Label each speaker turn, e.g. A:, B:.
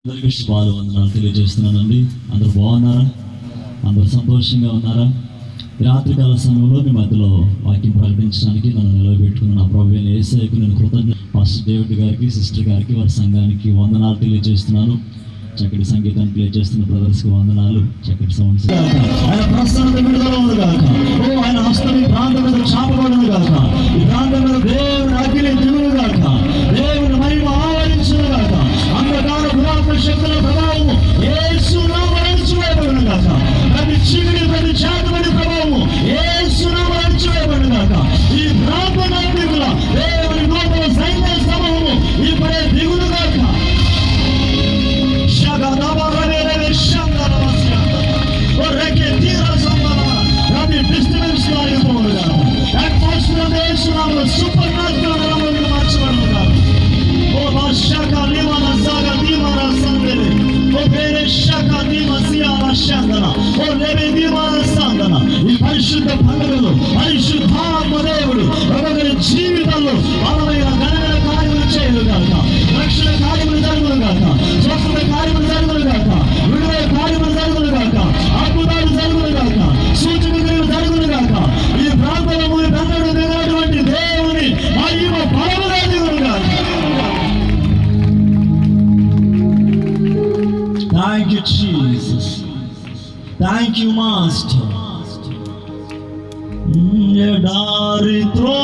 A: అందరికీ శుభాలు వందనాలు తెలియజేస్తున్నానండి. అందరూ బాగున్నారా? అందరూ సంతోషంగా ఉన్నారా? రాత్రికాల సమయంలో మీ మధ్యలో వాక్యం ప్రకటించడానికి నన్ను నిలవబెట్టుకున్న నా ప్రభువైన యేసయ్యకు నేను కృతజ్ఞత. పాస్టర్ డేవిడ్ గారికి, సిస్టర్ గారికి, వారి సంఘానికి వందనాలు తెలియజేస్తున్నాను. చక్కటి సంగీతాన్ని ప్లే చేస్తున్న బ్రదర్స్కి వందనాలు. చక్కటి సౌండ్స్ ఆయన ప్రసన్నత విడుదల ఉంది కాక, ఆయన హస్తం ఈ ప్రాంతం మీద చాపబడును కాక, ఈ ప్రాంతం మీద దేవుని అగ్ని దిగులు కాక, దేవుని మహిమ ఆవరించును కాక, అంధకార దురాత్మ శక్తుల ప్రభావము యేసు నామమున అణచివేయబడును కాక, ప్రతి చీకటి ప్రతి చాటుబడి ప్రభావము యేసు నామమున అణచివేయబడును కాక, ఈ ప్రాంతం దిగుల దేవుని గొప్ప సైన్య సమూహము ఇప్పుడే దిగులు కాక. ఈ పరిశుద్ధ పండుగలు పరిశుద్ధాత్మ దేవుడు ఒకరి జీవితంలో బలమైన ఘనమైన కార్యములు చేయలు కాక, రక్షణ కార్యములు జరుగులు కాక, స్వస్థత కార్యములు జరుగులు కాక, విడుదల కార్యములు జరుగులు కాక, అద్భుతాలు జరుగులు కాక, సూచన క్రియలు జరుగులు కాక. ఈ ప్రాంతంలో తండ్రుడు దిగినటువంటి దేవుని మహిమ బలముగా దిగులు కాక. Thank you Jesus, thank you master. ఎడారి త్రో